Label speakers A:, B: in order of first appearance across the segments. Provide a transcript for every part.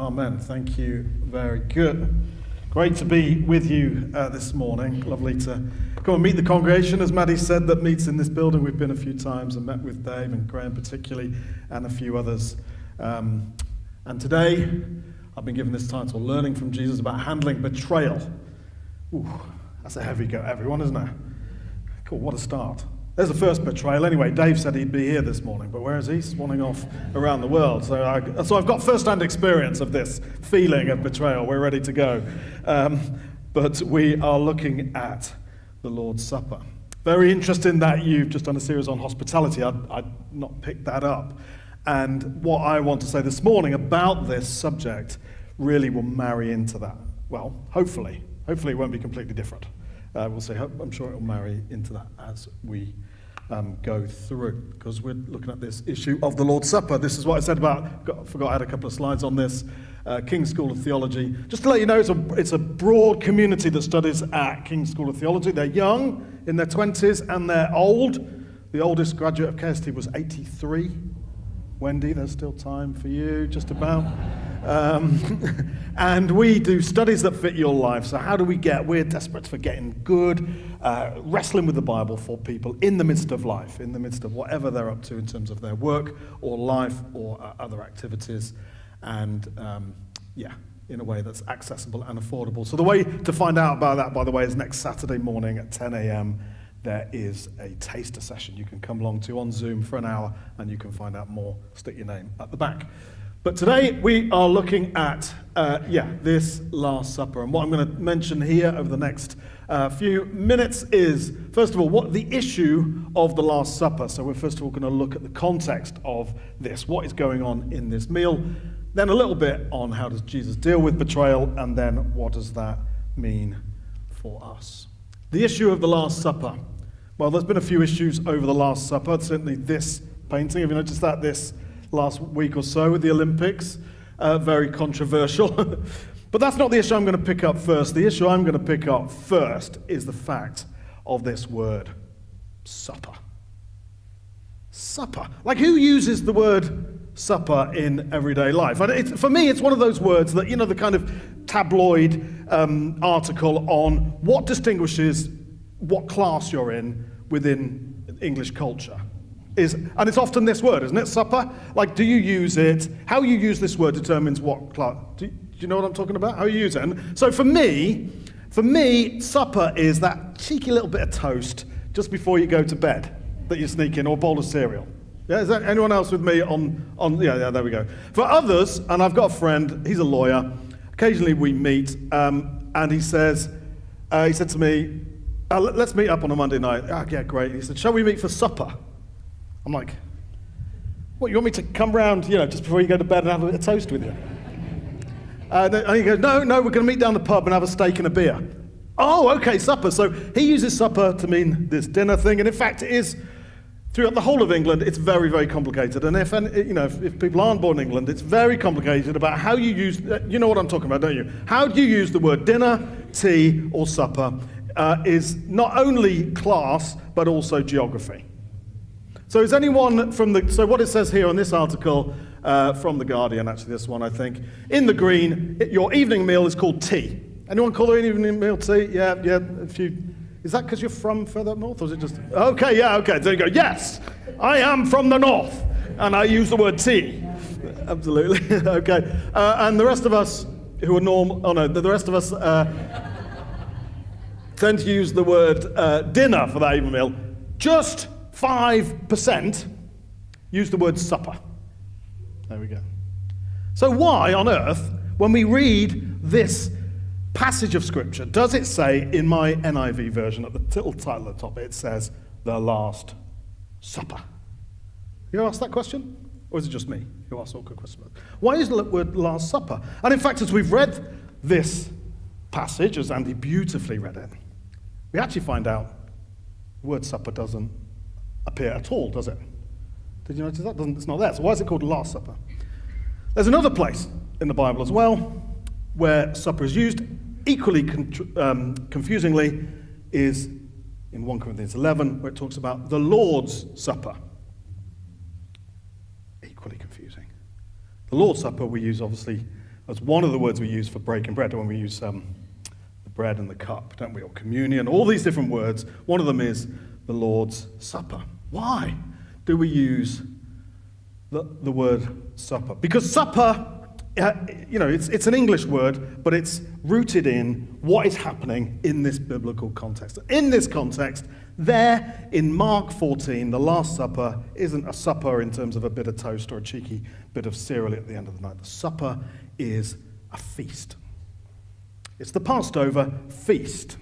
A: Amen. Thank you. Very good. Great to be with you this morning. Lovely to come and meet the congregation, as Maddie said, that meets in this building. We've been a few times and met with Dave and Graham particularly, and a few others. And today, I've been given this title, Learning from Jesus about Handling Betrayal. Ooh, that's a heavy go, everyone, isn't it? Cool, what a start. There's the first betrayal. Anyway, Dave said he'd be here this morning, but where is he? Swanning off around the world. So I've got first-hand experience of this feeling of betrayal. We're ready to go. But we are looking at the Lord's Supper. Very interesting that you've just done a series on hospitality. I'd not picked that up. And what I want to say this morning about this subject really will marry into that. Well, hopefully. Hopefully it won't be completely different. We'll see. I'm sure it will marry into that as we go through, because we're looking at this issue of the Lord's Supper. This is what I said about, forgot I had a couple of slides on this, King's School of Theology. Just to let you know, it's a broad community that studies at King's School of Theology. They're young, in their 20s, and they're old. The oldest graduate of KST was 83. Wendy, there's still time for you, just about. And we do studies that fit your life. So how do we're desperate for getting good, wrestling with the Bible for people in the midst of life, in the midst of whatever they're up to in terms of their work or life or other activities. And in a way that's accessible and affordable. So the way to find out about that, by the way, is next Saturday morning at 10 a.m. There is a taster session you can come along to on Zoom for an hour, and you can find out more. Stick your name at the back. But today we are looking at, this Last Supper. And what I'm going to mention here over the next few minutes is, first of all, what the issue of the Last Supper. So we're first of all going to look at the context of this, what is going on in this meal, then a little bit on how does Jesus deal with betrayal, and then what does that mean for us. The issue of the Last Supper. Well, there's been a few issues over the Last Supper, certainly this painting. Have you noticed that this last week or so with the Olympics? Very controversial. But that's not the issue I'm going to pick up first. The issue I'm going to pick up first is the fact of this word, supper. Supper. Like, who uses the word supper in everyday life? And for me, it's one of those words that, the kind of tabloid article on what distinguishes what class you're in within English culture is, and it's often this word, isn't it? Supper. Like, do you use it? How you use this word determines what class. Do you know what I'm talking about? How you use it? And so for me, supper is that cheeky little bit of toast just before you go to bed that you sneak in, or a bowl of cereal. Yeah, is that anyone else with me on? Yeah, there we go. For others, and I've got a friend, he's a lawyer. Occasionally we meet, and he said to me, let's meet up on a Monday night. Yeah, great. He said, shall we meet for supper? I'm like, what, you want me to come round, just before you go to bed and have a bit of toast with you? And he goes, no, we're going to meet down the pub and have a steak and a beer. Oh, okay, supper. So he uses supper to mean this dinner thing, and in fact it is, throughout the whole of England, it's very, very complicated. And if people aren't born in England, it's very complicated about how you use, you know what I'm talking about, don't you? How do you use the word dinner, tea, or supper is not only class, but also geography. So is anyone so what it says here on this article from The Guardian, actually this one I think, in the green, your evening meal is called tea. Anyone call their evening meal tea? Yeah, a few. Is that because you're from further up north, or is it just, okay, there you go, yes, I am from the north, and I use the word tea. Absolutely, okay. And the rest of us who are the rest of us tend to use the word dinner for that evening meal. Just 5% use the word supper. There we go. So why on earth, when we read this passage of Scripture, does it say, in my NIV version, at the little title at the top, it says, the Last Supper? You asked that question? Or is it just me who asked all good questions? Why is the word Last Supper? And in fact, as we've read this passage, as Andy beautifully read it, we actually find out the word supper doesn't appear at all, does it? Did you notice that? It's not there. So why is it called Last Supper? There's another place in the Bible as well where supper is used. Equally confusingly is in 1 Corinthians 11, where it talks about the Lord's Supper. Equally confusing. The Lord's Supper we use, obviously, That's one of the words we use for breaking bread when we use the bread and the cup, don't we? Or communion, all these different words. One of them is the Lord's Supper. Why do we use the word supper? Because supper, it's an English word, but it's rooted in what is happening in this biblical context. In this context, there in Mark 14, the Last Supper isn't a supper in terms of a bit of toast or a cheeky bit of cereal at the end of the night. The supper is a feast. It's the Passover feast.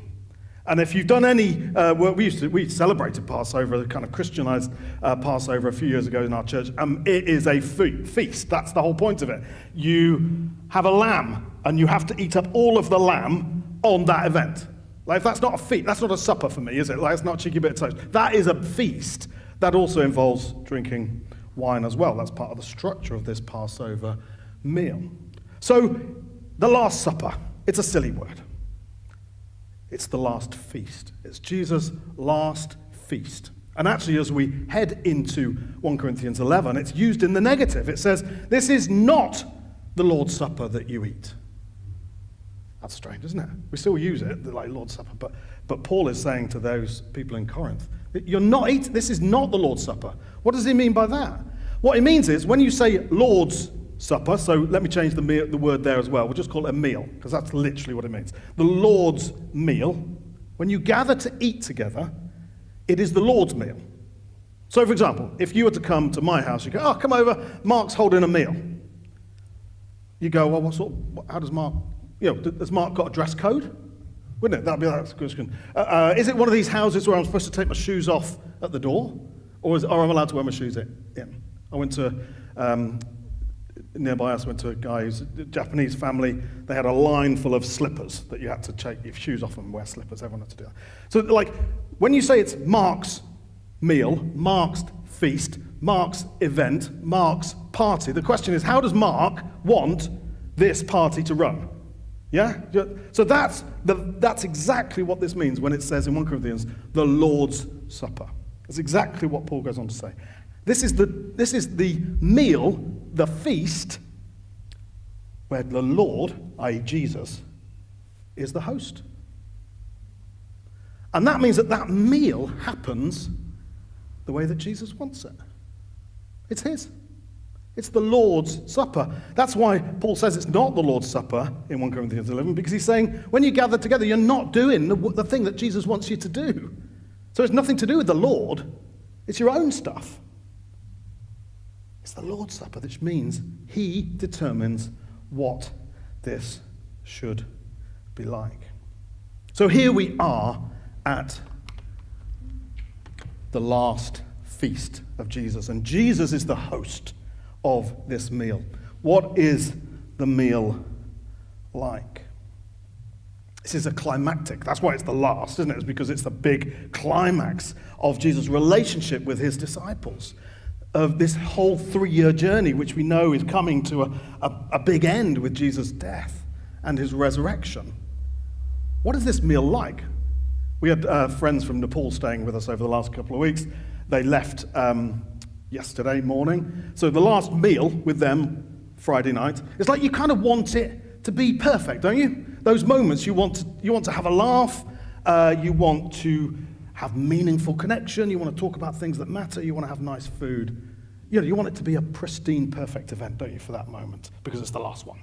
A: And if you've done any work, we celebrated Passover, the kind of Christianized Passover a few years ago in our church. It is a feast. That's the whole point of it. You have a lamb, and you have to eat up all of the lamb on that event. Like, that's not a feast. That's not a supper for me, is it? Like, it's not a cheeky bit of toast. That is a feast. That also involves drinking wine as well. That's part of the structure of this Passover meal. So, the Last Supper, it's a silly word. It's the last feast. It's Jesus' last feast. And actually, as we head into 1 Corinthians 11, it's used in the negative. It says, this is not the Lord's Supper that you eat. That's strange, isn't it? We still use it, like Lord's Supper, but Paul is saying to those people in Corinth, this is not the Lord's Supper. What does he mean by that? What he means is, when you say Lord's Supper, so let me change the word there as well. We'll just call it a meal, because that's literally what it means. The Lord's meal, when you gather to eat together, it is the Lord's meal. So, for example, if you were to come to my house, you go, oh, come over, Mark's holding a meal. You go, well, how does Mark, has Mark got a dress code? Wouldn't it? That's a good question. Is it one of these houses where I'm supposed to take my shoes off at the door? Or am I allowed to wear my shoes in? I went to... nearby us, went to a guy who's a Japanese family. They had a line full of slippers that you had to take your shoes off and wear slippers. Everyone had to do that. So, like, when you say it's Mark's meal, Mark's feast, Mark's event, Mark's party, the question is, how does Mark want this party to run? Yeah? So that's exactly what this means when it says in 1 Corinthians, the Lord's Supper. That's exactly what Paul goes on to say. This is the meal, the feast, where the Lord, i.e. Jesus, is the host. And that means that meal happens the way that Jesus wants it. It's his. It's the Lord's Supper. That's why Paul says it's not the Lord's Supper in 1 Corinthians 11, because he's saying when you gather together, you're not doing the thing that Jesus wants you to do. So it's nothing to do with the Lord. It's your own stuff. It's the Lord's Supper, which means he determines what this should be like. So here we are at the last feast of Jesus, and Jesus is the host of this meal. What is the meal like? This is a climactic. That's why it's the last, isn't it? It's because it's the big climax of Jesus' relationship with his disciples, of this whole 3-year journey, which we know is coming to a big end with Jesus' death and his resurrection. What is this meal like? We had friends from Nepal staying with us over the last couple of weeks. They left yesterday morning. So the last meal with them, Friday night, it's like you kind of want it to be perfect, don't you? Those moments you want to have a laugh, you want to have meaningful connection, you want to talk about things that matter, you want to have nice food. You want it to be a pristine, perfect event, don't you, for that moment, because it's the last one.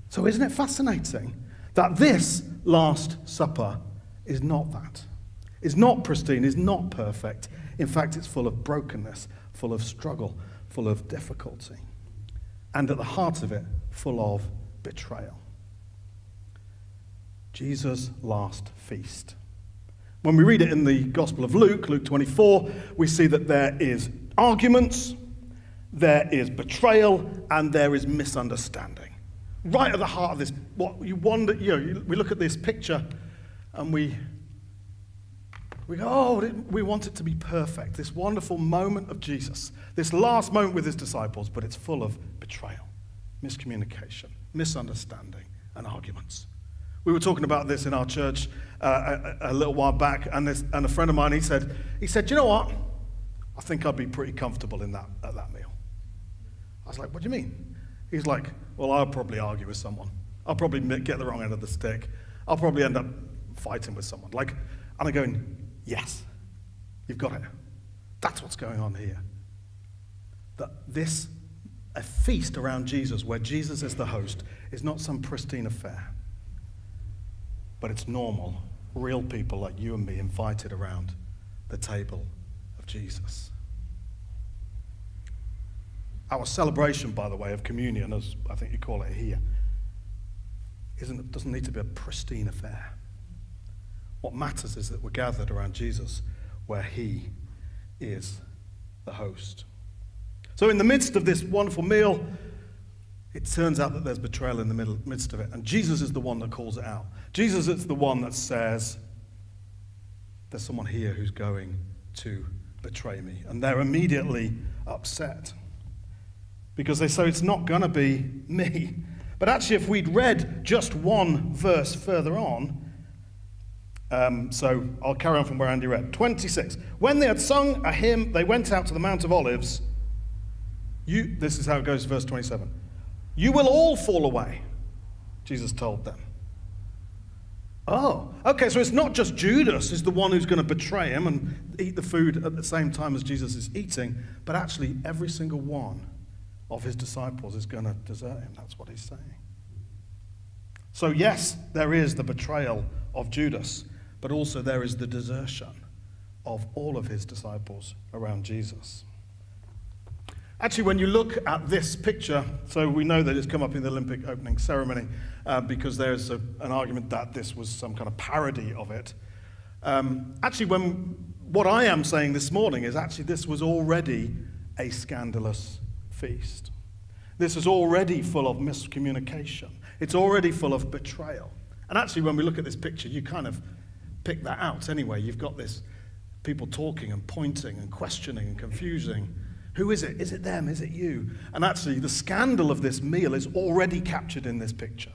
A: So isn't it fascinating that this Last Supper is not that? It's not pristine, it's not perfect. In fact, it's full of brokenness, full of struggle, full of difficulty. And at the heart of it, full of betrayal. Jesus' last feast. When we read it in the Gospel of Luke, Luke 24, we see that there is arguments, there is betrayal, and there is misunderstanding. Right at the heart of this, what you wonder, we look at this picture and we go, oh, we want it to be perfect. This wonderful moment of Jesus, this last moment with his disciples, but it's full of betrayal, miscommunication, misunderstanding, and arguments. We were talking about this in our church a little while back, and a friend of mine, he said, you know what? I think I'd be pretty comfortable at that meal. I was like, what do you mean? He's like, well, I'll probably argue with someone. I'll probably get the wrong end of the stick. I'll probably end up fighting with someone. And I'm going, yes, you've got it. That's what's going on here. That a feast around Jesus, where Jesus is the host, is not some pristine affair. But it's normal, real people like you and me invited around the table of Jesus. Our celebration, by the way, of communion, as I think you call it here, doesn't need to be a pristine affair. What matters is that we're gathered around Jesus, where he is the host. So in the midst of this wonderful meal, it turns out that there's betrayal in the midst of it. And Jesus is the one that calls it out. Jesus is the one that says, there's someone here who's going to betray me. And they're immediately upset, because they say it's not going to be me. But actually, if we'd read just one verse further on, so I'll carry on from where Andy read. 26. When they had sung a hymn, they went out to the Mount of Olives. This is how it goes, verse 27. You will all fall away, Jesus told them. Oh, okay, so it's not just Judas is the one who's going to betray him and eat the food at the same time as Jesus is eating, but actually every single one of his disciples is going to desert him. That's what he's saying. So yes, there is the betrayal of Judas, but also there is the desertion of all of his disciples around Jesus. Actually, when you look at this picture, so we know that it's come up in the Olympic opening ceremony because there's an argument that this was some kind of parody of it. Actually, what I am saying this morning is actually this was already a scandalous feast. This is already full of miscommunication. It's already full of betrayal. And actually, when we look at this picture, you kind of pick that out anyway. You've got this people talking and pointing and questioning and confusing. Who is it? Is it them? Is it you? And actually, the scandal of this meal is already captured in this picture.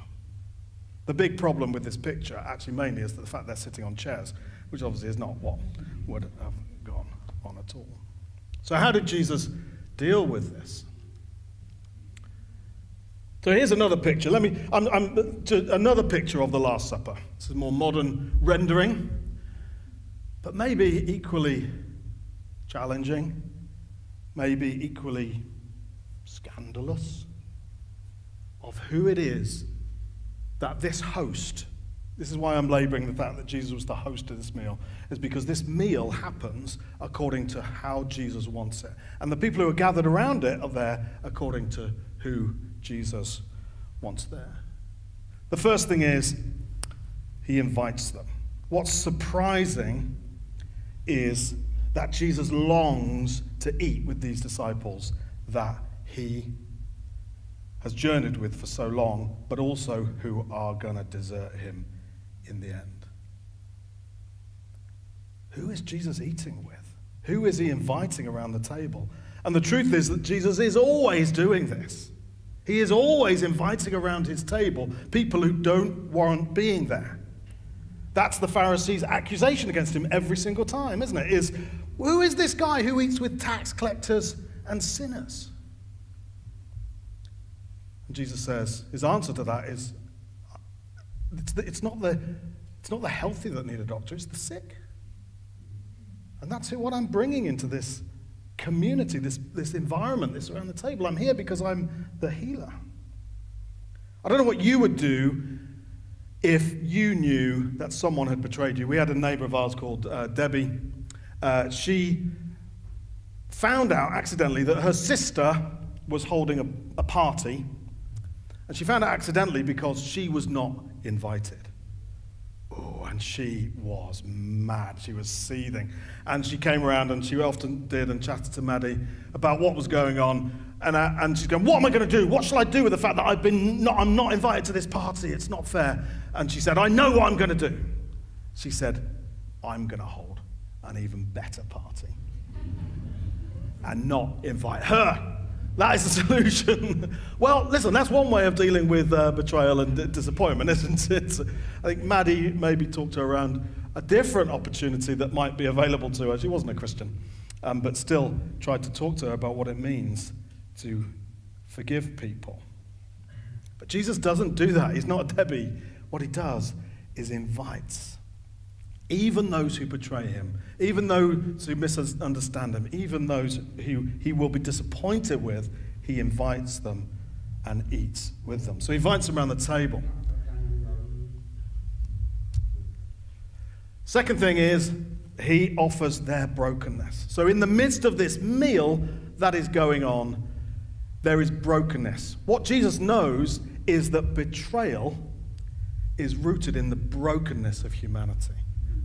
A: The big problem with this picture, actually mainly, is the fact they're sitting on chairs, which obviously is not what would have gone on at all. So how did Jesus deal with this? So here's another picture. Another picture of the Last Supper. This is a more modern rendering, but maybe equally challenging. Maybe equally scandalous, of who it is that this host, this is why I'm laboring the fact that Jesus was the host of this meal, is because this meal happens according to how Jesus wants it. And the people who are gathered around it are there according to who Jesus wants there. The first thing is, he invites them. What's surprising is that Jesus longs to eat with these disciples that he has journeyed with for so long, but also who are going to desert him in the end. Who is Jesus eating with? Who is he inviting around the table? And the truth is that Jesus is always doing this. He is always inviting around his table people who don't warrant being there. That's the Pharisees' accusation against him every single time, isn't it? Who is this guy who eats with tax collectors and sinners? And Jesus says, his answer to that is, it's not the healthy that need a doctor, it's the sick. And that's what I'm bringing into this community, this environment, this around the table. I'm here because I'm the healer. I don't know what you would do if you knew that someone had betrayed you. We had a neighbor of ours called Debbie. She found out accidentally that her sister was holding a party, and she found out accidentally because she was not invited. Oh, and she was mad. She was seething. And she came around, and she often did, and chatted to Maddie about what was going on. And she's going, what am I going to do? What shall I do with the fact that I'm not invited to this party? It's not fair. And she said, I know what I'm going to do. She said, I'm going to hold an even better party and not invite her. That is the solution. Well, listen, that's one way of dealing with betrayal and disappointment, isn't it? I think Maddie maybe talked to her around a different opportunity that might be available to her. She wasn't a Christian, but still tried to talk to her about what it means to forgive people. But Jesus doesn't do that. He's not a Debbie. What he does is invites. Even those who betray him, even those who misunderstand him, even those who he will be disappointed with, he invites them and eats with them. So he invites them around the table. Second thing is, he offers their brokenness. So in the midst of this meal that is going on, there is brokenness. What Jesus knows is that betrayal is rooted in the brokenness of humanity,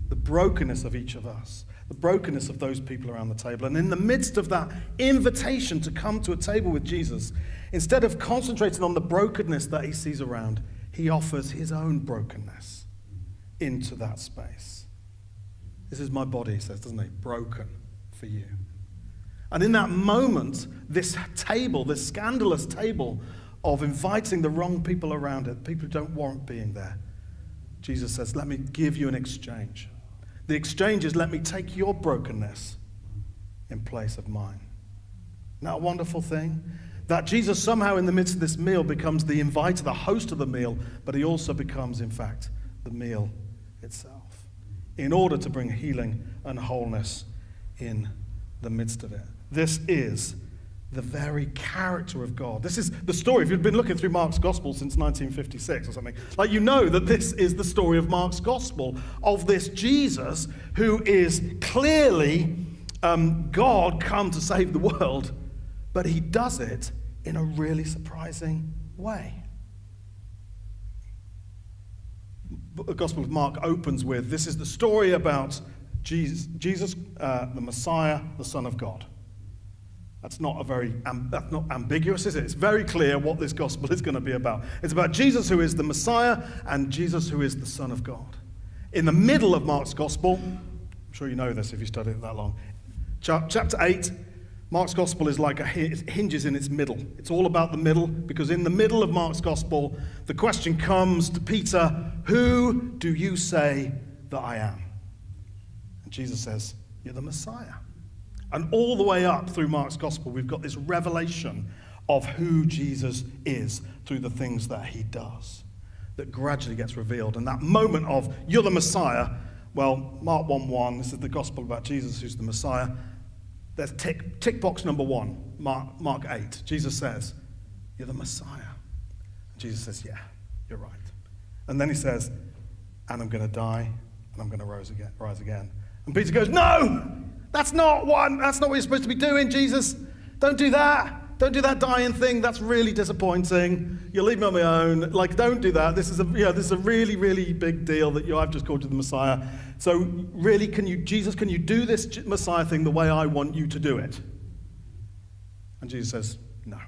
A: the brokenness of each of us, the brokenness of those people around the table. And in the midst of that invitation to come to a table with Jesus, instead of concentrating on the brokenness that he sees around, he offers his own brokenness into that space. This is my body, he says, doesn't he? Broken for you. And in that moment, this table, this scandalous table of inviting the wrong people around it, people who don't warrant being there, Jesus says, let me give you an exchange. The exchange is, let me take your brokenness in place of mine. Isn't that a wonderful thing? That Jesus somehow in the midst of this meal becomes the inviter, the host of the meal, but he also becomes, in fact, the meal itself, in order to bring healing and wholeness in the midst of it. This is the very character of God. This is the story. If you've been looking through Mark's Gospel since 1956 or something, like, you know that this is the story of Mark's Gospel, of this Jesus who is clearly God come to save the world, but he does it in a really surprising way. The Gospel of Mark opens with, this is the story about Jesus, the Messiah, the Son of God. That's not ambiguous, is it? It's very clear what this gospel is going to be about. It's about Jesus who is the Messiah and Jesus who is the Son of God. In the middle of Mark's Gospel, I'm sure you know this if you studied it that long, chapter 8, Mark's Gospel is like it hinges in its middle. It's all about the middle, because in the middle of Mark's Gospel, the question comes to Peter, who do you say that I am? And Jesus says, you're the Messiah. And all the way up through Mark's Gospel, we've got this revelation of who Jesus is through the things that he does, that gradually gets revealed. And that moment of, you're the Messiah, well, Mark 1:1, this is the gospel about Jesus who's the Messiah. There's tick box number 1, Mark 8. Jesus says, you're the Messiah. And Jesus says, yeah, you're right. And then he says, and I'm going to die, and I'm going to rise again. And Peter goes, no! That's not what you're supposed to be doing, Jesus. Don't do that. Don't do that dying thing. That's really disappointing. You'll leave me on my own. Like, don't do that. This is a really, really big deal that I've just called you the Messiah. So really, can you do this Messiah thing the way I want you to do it? And Jesus says, no.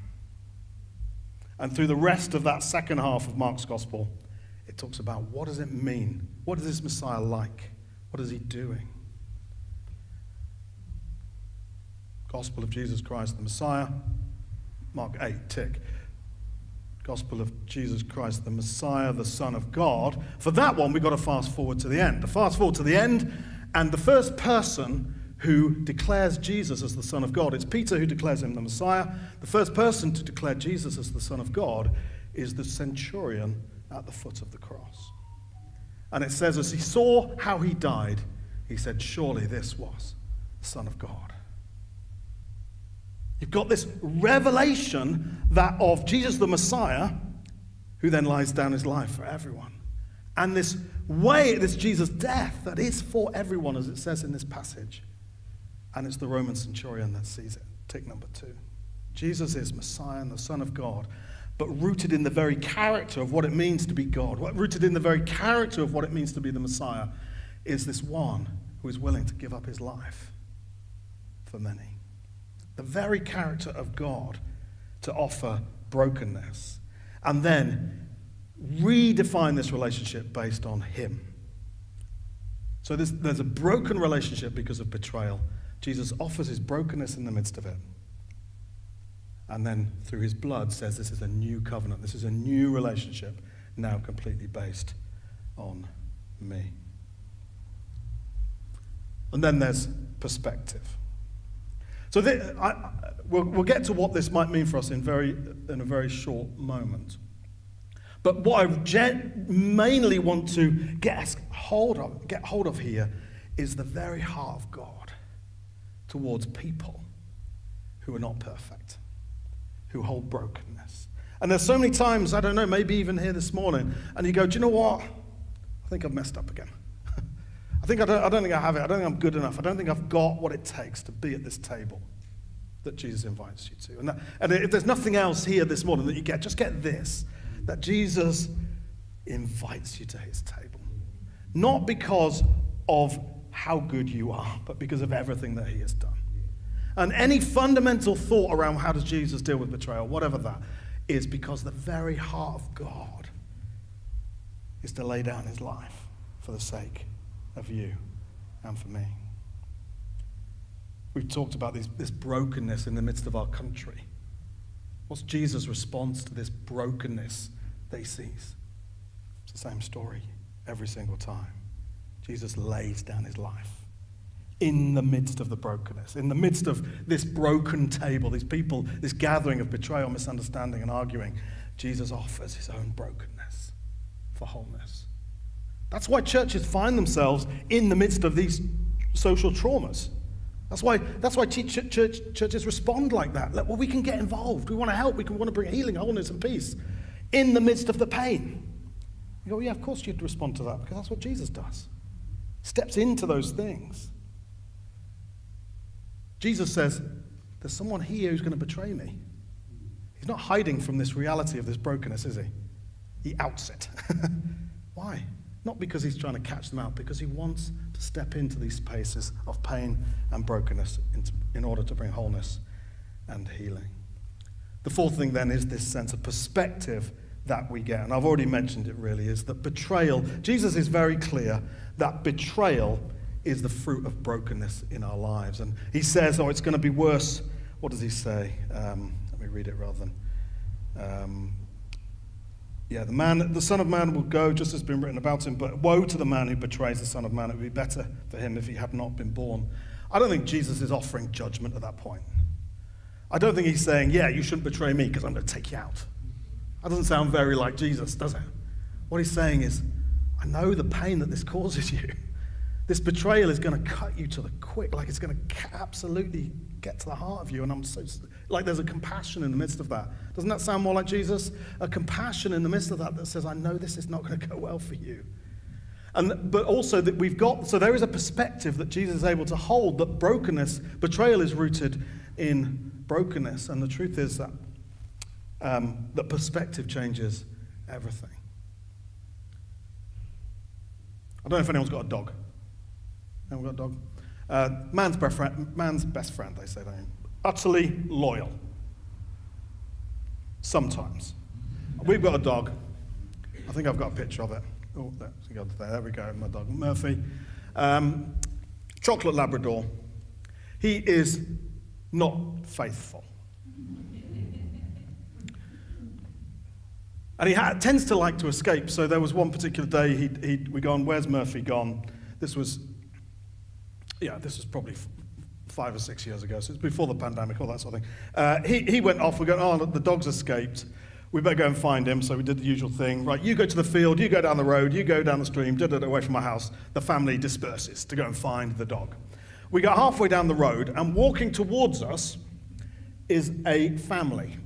A: And through the rest of that second half of Mark's Gospel, it talks about what does it mean? What is this Messiah like? What is he doing? Gospel of Jesus Christ the Messiah, Mark 8, tick. Gospel of Jesus Christ the Messiah, the Son of God. For that one, we've got to fast forward to the end. To fast forward to the end, and the first person who declares Jesus as the Son of God, it's Peter who declares him the Messiah. The first person to declare Jesus as the Son of God is the centurion at the foot of the cross. And it says, as he saw how he died, he said, surely this was the Son of God. You've got this revelation that of Jesus the Messiah, who then lies down his life for everyone. And this Jesus' death that is for everyone, as it says in this passage. And it's the Roman centurion that sees it. Tick number 2. Jesus is Messiah and the Son of God, but rooted in the very character of what it means to be God, rooted in the very character of what it means to be the Messiah, is this one who is willing to give up his life for many. The very character of God to offer brokenness and then redefine this relationship based on him. So there's a broken relationship because of betrayal. Jesus offers his brokenness in the midst of it. And then through his blood says this is a new covenant. This is a new relationship now completely based on me. And then there's perspective. So we'll get to what this might mean for us in a very short moment. But what I mainly want to get hold of here is the very heart of God towards people who are not perfect, who hold brokenness. And there's so many times, I don't know, maybe even here this morning, and you go, do you know what? I think I've messed up again. I don't think I have it. I don't think I'm good enough. I don't think I've got what it takes to be at this table that Jesus invites you to. And if there's nothing else here this morning that you get, just get this, that Jesus invites you to his table. Not because of how good you are, but because of everything that he has done. And any fundamental thought around how does Jesus deal with betrayal, whatever that, is because the very heart of God is to lay down his life for the sake of you and for me. We've talked about this brokenness in the midst of our country. What's Jesus' response to this brokenness that he sees? It's the same story every single time. Jesus lays down his life in the midst of the brokenness, in the midst of this broken table, these people, this gathering of betrayal, misunderstanding, and arguing. Jesus offers his own brokenness for wholeness. That's why churches find themselves in the midst of these social traumas. That's why churches respond like that. Well, we can get involved. We want to help. We want to bring healing, wholeness, and peace in the midst of the pain. You go, yeah, of course you'd respond to that, because that's what Jesus does. Steps into those things. Jesus says, there's someone here who's going to betray me. He's not hiding from this reality of this brokenness, is he? He outs it. Why? Not because he's trying to catch them out, because he wants to step into these spaces of pain and brokenness in order to bring wholeness and healing. The fourth thing then is this sense of perspective that we get. And I've already mentioned it really, is that betrayal, Jesus is very clear that betrayal is the fruit of brokenness in our lives. And he says, it's going to be worse. What does he say? Let me read it rather than... the Son of Man will go just as has been written about him, but woe to the man who betrays the Son of Man. It would be better for him if he had not been born. I don't think Jesus is offering judgment at that point. I don't think he's saying, you shouldn't betray me because I'm going to take you out. That doesn't sound very like Jesus, does it? What he's saying is, I know the pain that this causes you. This betrayal is going to cut you to the quick, like it's going to absolutely get to the heart of you. And I'm so, like there's a compassion in the midst of that. Doesn't that sound more like Jesus? A compassion in the midst of that says, I know this is not going to go well for you. But also that so there is a perspective that Jesus is able to hold, that betrayal is rooted in brokenness. And the truth is that that perspective changes everything. I don't know if anyone's got a dog. Anyone got a dog? Man's best friend, they say, don't you? Utterly loyal. Sometimes. We've got a dog. I think I've got a picture of it. Oh, there we go, my dog, Murphy. Chocolate Labrador. He is not faithful. And he tends to like to escape. So there was one particular day we gone, where's Murphy gone? This was probably 5 or 6 years ago, so it's before the pandemic, all that sort of thing. He went off, we go, the dog's escaped, we better go and find him, so we did the usual thing, right, you go to the field, you go down the road, you go down the stream, away from my house, the family disperses to go and find the dog. We got halfway down the road, and walking towards us is a family.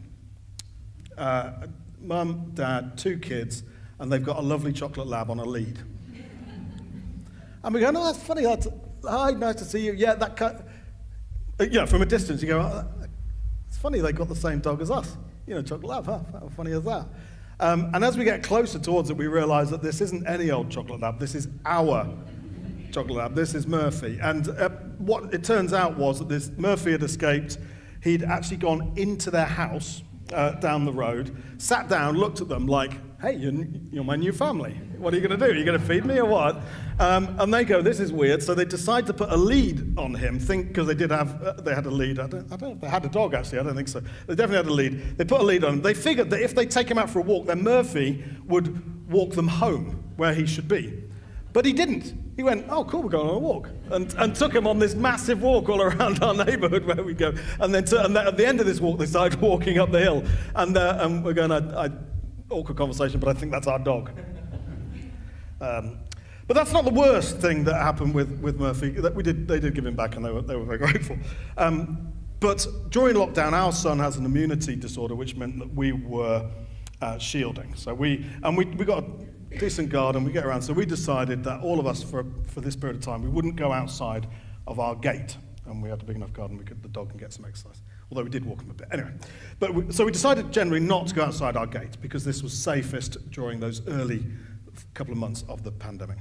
A: Mum, dad, 2 kids, and they've got a lovely chocolate lab on a lead. And we go, no, that's funny, hi, nice to see you. Yeah, from a distance, you go, it's funny they got the same dog as us. Chocolate lab, huh? How funny is that? And as we get closer towards it, we realize that this isn't any old chocolate lab. This is our chocolate lab. This is Murphy. And what it turns out was that this Murphy had escaped. He'd actually gone into their house down the road, sat down, looked at them like, hey, you're my new family. What are you going to do? Are you going to feed me or what? And they go, this is weird. So they decide to put a lead on him, because they had a lead. I don't know if they had a dog, actually. I don't think so. They definitely had a lead. They put a lead on him. They figured that if they take him out for a walk, then Murphy would walk them home where he should be. But he didn't. He went, oh, cool, we're going on a walk. And took him on this massive walk all around our neighborhood where we go. And then at the end of this walk, they started walking up the hill. And we're going, awkward conversation, but I think that's our dog. But that's not the worst thing that happened with Murphy. They did give him back, and they were very grateful. But during lockdown, our son has an immunity disorder, which meant that we were shielding. So we got a decent garden, we get around. So we decided that all of us, for this period of time, we wouldn't go outside of our gate. And we had a big enough garden, the dog can get some exercise. Although we did walk him a bit. Anyway, so we decided generally not to go outside our gate because this was safest during those early couple of months of the pandemic.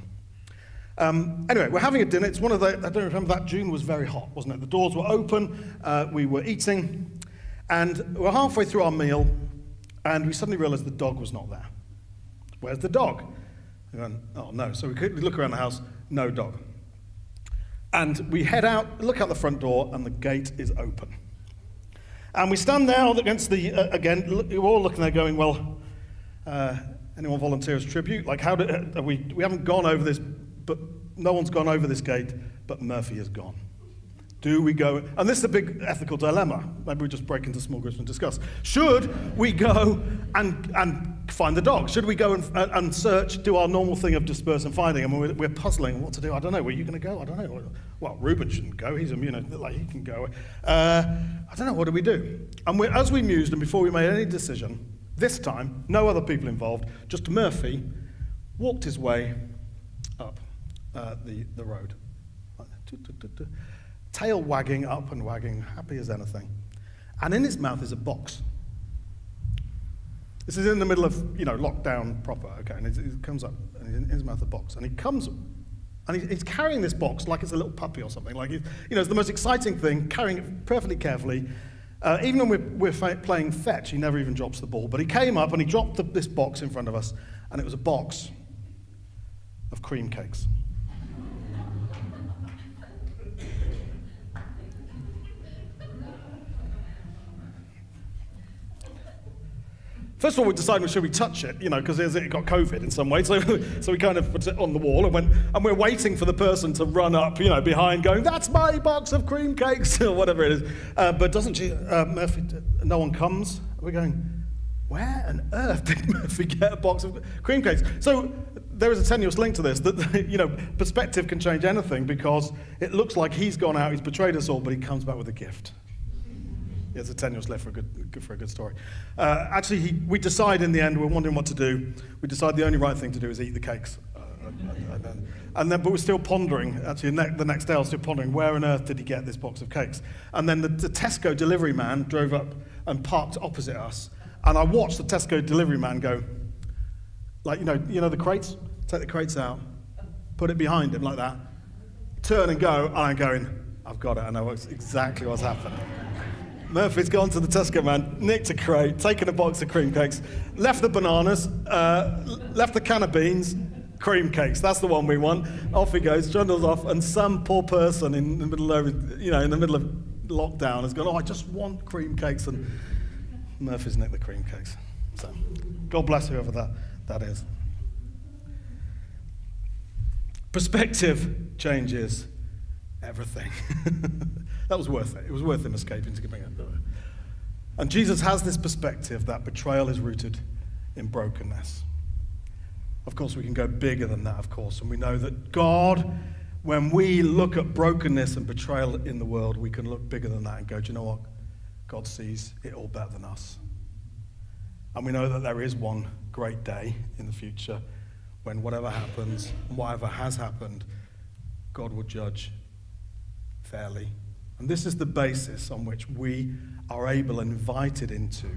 A: Anyway, we're having a dinner. It's one of the, I don't remember that, June was very hot, wasn't it? The doors were open, we were eating, and we're halfway through our meal, and we suddenly realized the dog was not there. Where's the dog? We went, oh no. So we quickly look around the house, no dog. And we head out, look out the front door, and the gate is open. And we stand there against again, we're all looking there going, well, anyone volunteer as tribute? Like, we haven't gone over this, but no one's gone over this gate, but Murphy is gone. Do we go? And this is a big ethical dilemma. Maybe we just break into small groups and discuss. Should we go and find the dog? Should we go and search, do our normal thing of disperse and finding? And we're puzzling what to do. I don't know. Were you going to go? I don't know. Well, Reuben shouldn't go. He's immune. Like, he can go. I don't know. What do we do? And as we mused and before we made any decision, this time, no other people involved, just Murphy walked his way up the road. Tail wagging up and wagging, happy as anything. And in his mouth is a box. This is in the middle of, lockdown proper, okay, and he comes up, and in his mouth a box. And he comes, and he's carrying this box like it's a little puppy or something. Like, it's the most exciting thing, carrying it perfectly carefully. Even when we're playing fetch, he never even drops the ball. But he came up and he dropped this box in front of us, and it was a box of cream cakes. First of all, we decided, should we touch it, because it got COVID in some way. So we kind of put it on the wall and we're waiting for the person to run up, behind going, that's my box of cream cakes, or whatever it is. But doesn't she, Murphy, no one comes? We're going, where on earth did Murphy get a box of cream cakes? So there is a tenuous link to this, that, perspective can change anything because it looks like he's gone out, he's betrayed us all, but he comes back with a gift. It's a tenuous left for a good story. Actually, we decide in the end, we're wondering what to do. We decide the only right thing to do is eat the cakes. But we're still pondering, actually the next day I was still pondering, where on earth did he get this box of cakes? And then the Tesco delivery man drove up and parked opposite us. And I watched the Tesco delivery man go, like, the crates? Take the crates out, put it behind him like that, turn and go, and I'm going, I've got it, I know exactly what's happened. Murphy's gone to the Tesco man, nicked a crate, taken a box of cream cakes, left the bananas, left the can of beans, cream cakes. That's the one we want. Off he goes, trundles off, and some poor person in the middle of lockdown has gone, I just want cream cakes, and Murphy's nicked the cream cakes. So, God bless whoever that is. Perspective changes everything. That was worth it. It was worth him escaping to bring it. And Jesus has this perspective that betrayal is rooted in brokenness. Of course, we can go bigger than that, of course. And we know that God, when we look at brokenness and betrayal in the world, we can look bigger than that and go, do you know what? God sees it all better than us. And we know that there is one great day in the future when whatever happens, whatever has happened, God will judge fairly. And this is the basis on which we are able and invited into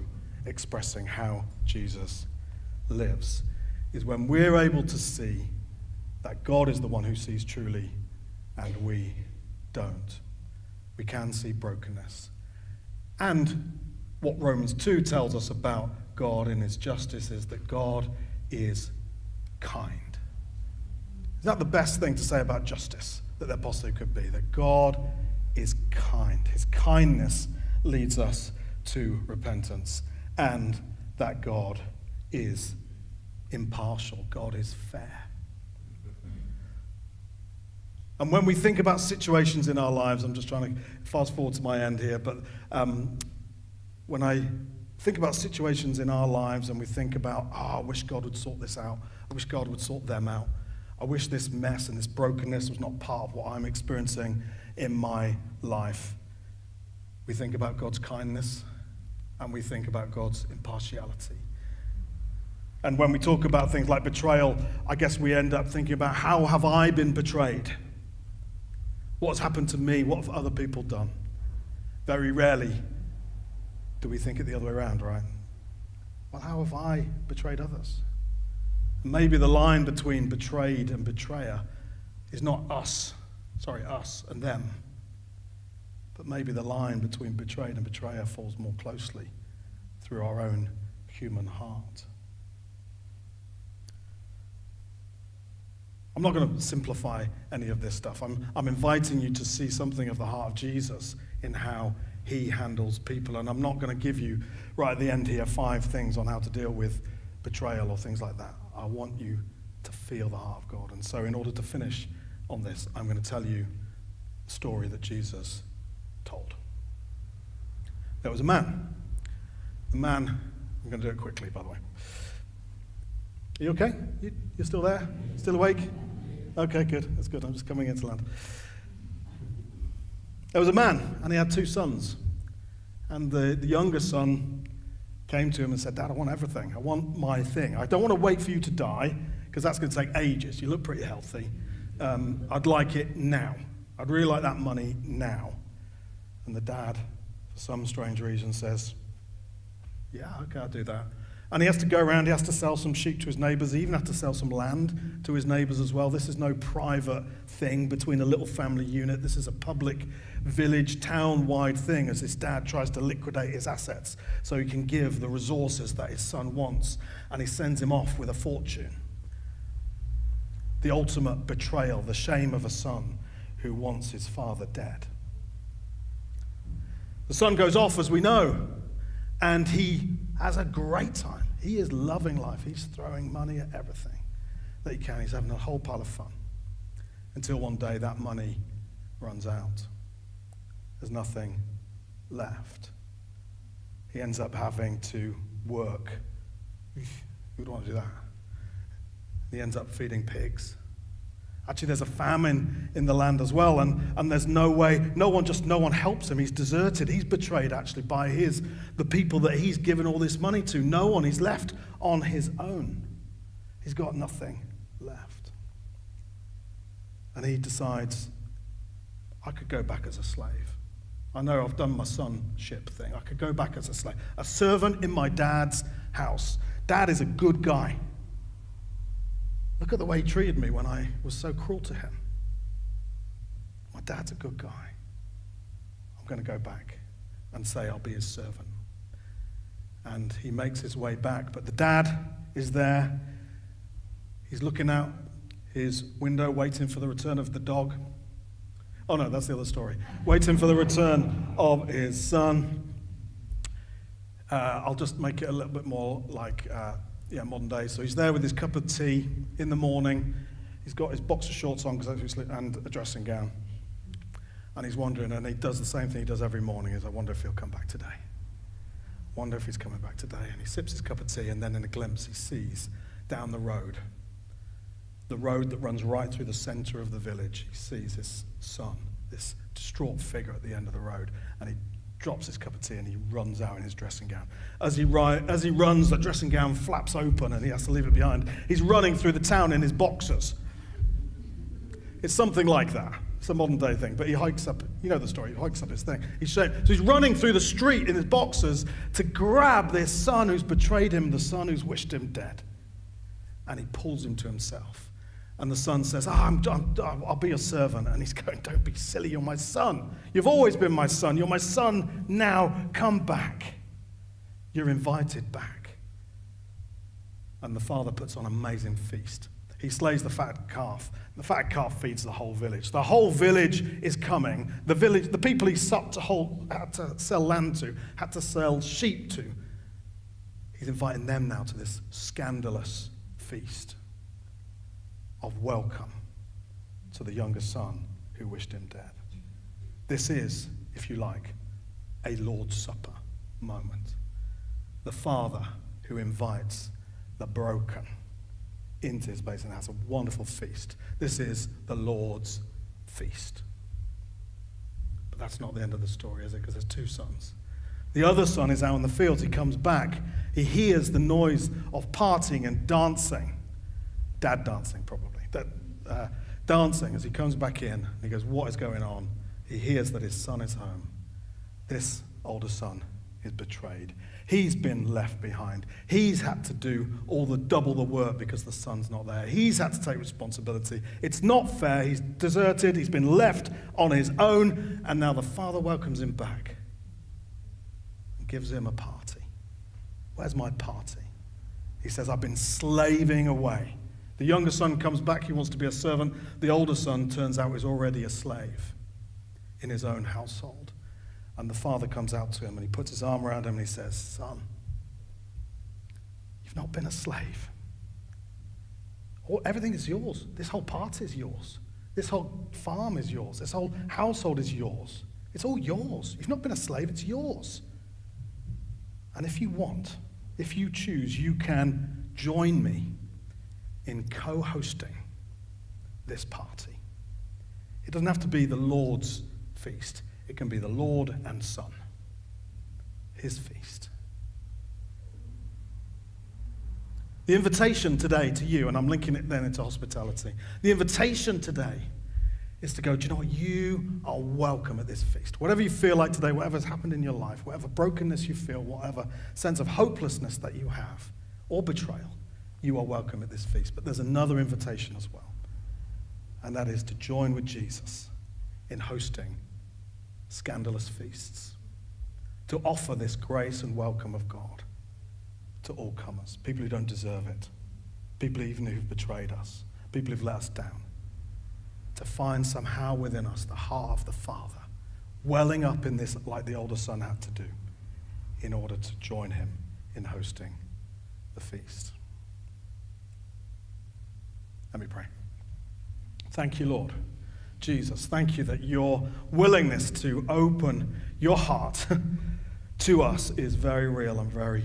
A: expressing how Jesus lives, is when we're able to see that God is the one who sees truly and we don't. We can see brokenness. And what Romans 2 tells us about God and his justice is that God is kind. Is that the best thing to say about justice that there possibly could be? That God is kind. His kindness leads us to repentance, and that God is impartial. God is fair. And when we think about situations in our lives, I'm just trying to fast forward to my end here, but when I Think about situations in our lives and we think about, I wish God would sort this out. I wish God would sort them out. I wish this mess and this brokenness was not part of what I'm experiencing in my life. We think about God's kindness and we think about God's impartiality. And when we talk about things like betrayal, I guess we end up thinking about, how have I been betrayed? What's happened to me? What have other people done? Very rarely do we think it the other way around, right? Well, how have I betrayed others? Maybe the line between betrayed and betrayer is not us and them. But maybe the line between betrayed and betrayer falls more closely through our own human heart. I'm not going to simplify any of this stuff. I'm inviting you to see something of the heart of Jesus in how he handles people. And I'm not going to give you, right at the end here, 5 things on how to deal with betrayal or things like that. I want you to feel the heart of God. And so in order to finish on this, I'm going to tell you a story that Jesus told. There was a man. The man, I'm going to do it quickly, by the way. Are you okay? You're still there? Still awake? Okay, good. That's good. I'm just coming into land. There was a man, and he had 2 sons. And the younger son came to him and said, Dad, I want everything. I want my thing. I don't want to wait for you to die, because that's going to take ages. You look pretty healthy. I'd like it now. I'd really like that money now. And the dad, for some strange reason, says, yeah, okay, I'll do that. And he has to go around, he has to sell some sheep to his neighbors, he even has to sell some land to his neighbors as well. This is no private thing between a little family unit. This is a public village, town-wide thing as his dad tries to liquidate his assets so he can give the resources that his son wants. And he sends him off with a fortune. The ultimate betrayal, the shame of a son who wants his father dead. The son goes off, as we know, and he has a great time. He is loving life. He's throwing money at everything that he can. He's having a whole pile of fun. Until one day that money runs out. There's nothing left. He ends up having to work. Who would want to do that? He ends up feeding pigs. Actually, there's a famine in the land as well, and there's no way, no one helps him. He's deserted. He's betrayed, actually, by the people that he's given all this money to. No one. He's left on his own. He's got nothing left. And he decides, I could go back as a slave. I know I've done my sonship thing. I could go back as a slave. A servant in my dad's house. Dad is a good guy. Look at the way he treated me when I was so cruel to him. My dad's a good guy. I'm going to go back and say I'll be his servant. And he makes his way back, but the dad is there. He's looking out his window, waiting for the return of the dog. Oh no, that's the other story. Waiting for the return of his son. I'll just make it a little bit more like modern day. So he's there with his cup of tea in the morning. He's got his boxer shorts on and a dressing gown. And he's wondering, and he does the same thing he does every morning, is I wonder if he'll come back today. Wonder if he's coming back today. And he sips his cup of tea, and then in a glimpse he sees down the road that runs right through the center of the village. He sees his son, this distraught figure at the end of the road, and he drops his cup of tea and he runs out in his dressing gown. As he runs, the dressing gown flaps open and he has to leave it behind. He's running through the town in his boxers. It's something like that. It's a modern day thing, but he hikes up, you know the story, he hikes up his thing. So he's running through the street in his boxers to grab this son who's betrayed him, the son who's wished him dead. And he pulls him to himself. And the son says, I'll be your servant. And he's going, don't be silly, you're my son. You've always been my son. You're my son now. Come back. You're invited back. And the father puts on an amazing feast. He slays the fat calf. The fat calf feeds the whole village. The whole village is coming. The people he had to sell land to, had to sell sheep to. He's inviting them now to this scandalous feast of welcome to the younger son who wished him dead. This is, if you like, a Lord's Supper moment. the Father who invites the broken into his place and has a wonderful feast. This is the Lord's feast. But that's not the end of the story, is it? Because there's two sons. The other son is out in the fields. He comes back. He hears the noise of partying and dancing. Dad dancing, probably. Dancing as he comes back in. And he goes, what is going on? He hears that his son is home. This older son is betrayed. He's been left behind. He's had to do double the work because the son's not there. He's had to take responsibility. It's not fair. He's deserted. He's been left on his own. And now the father welcomes him back and gives him a party. Where's my party? He says, I've been slaving away. The younger son comes back. He wants to be a servant. The older son turns out is already a slave in his own household. And the father comes out to him and he puts his arm around him and he says, son, you've not been a slave. Everything is yours. This whole party is yours. This whole farm is yours. This whole household is yours. It's all yours. You've not been a slave, it's yours. And if you want, if you choose, you can join me in co-hosting this party. It doesn't have to be the Lord's feast. It can be the Lord and Son, his feast. The invitation today to you, and I'm linking it then into hospitality, the invitation today is to go, do you know what? You are welcome at this feast. Whatever you feel like today, whatever's happened in your life, whatever brokenness you feel, whatever sense of hopelessness that you have, or betrayal, you are welcome at this feast. But there's another invitation as well, and that is to join with Jesus in hosting scandalous feasts, to offer this grace and welcome of God to all comers, people who don't deserve it, people even who've betrayed us, people who've let us down, to find somehow within us the heart of the Father welling up in this like the older son had to do in order to join him in hosting the feast. Let me pray. Thank you, Lord Jesus. Thank you that your willingness to open your heart to us is very real and very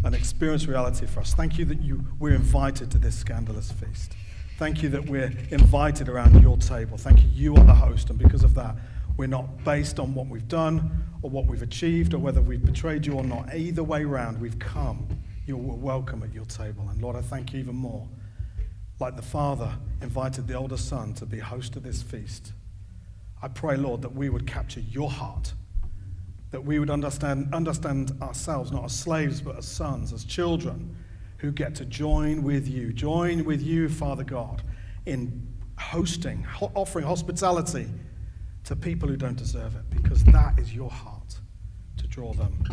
A: an experienced reality for us. Thank you that we're invited to this scandalous feast. Thank you that we're invited around your table. Thank you, you are the host, and because of that, we're not based on what we've done or what we've achieved or whether we've betrayed you or not. Either way round, we've come. You're welcome at your table. And Lord, I thank you even more. Like the father invited the older son to be host of this feast, I pray, Lord, that we would capture your heart, that we would understand ourselves not as slaves but as sons, as children who get to join with you, Father God, in hosting, offering hospitality to people who don't deserve it, because that is your heart, to draw them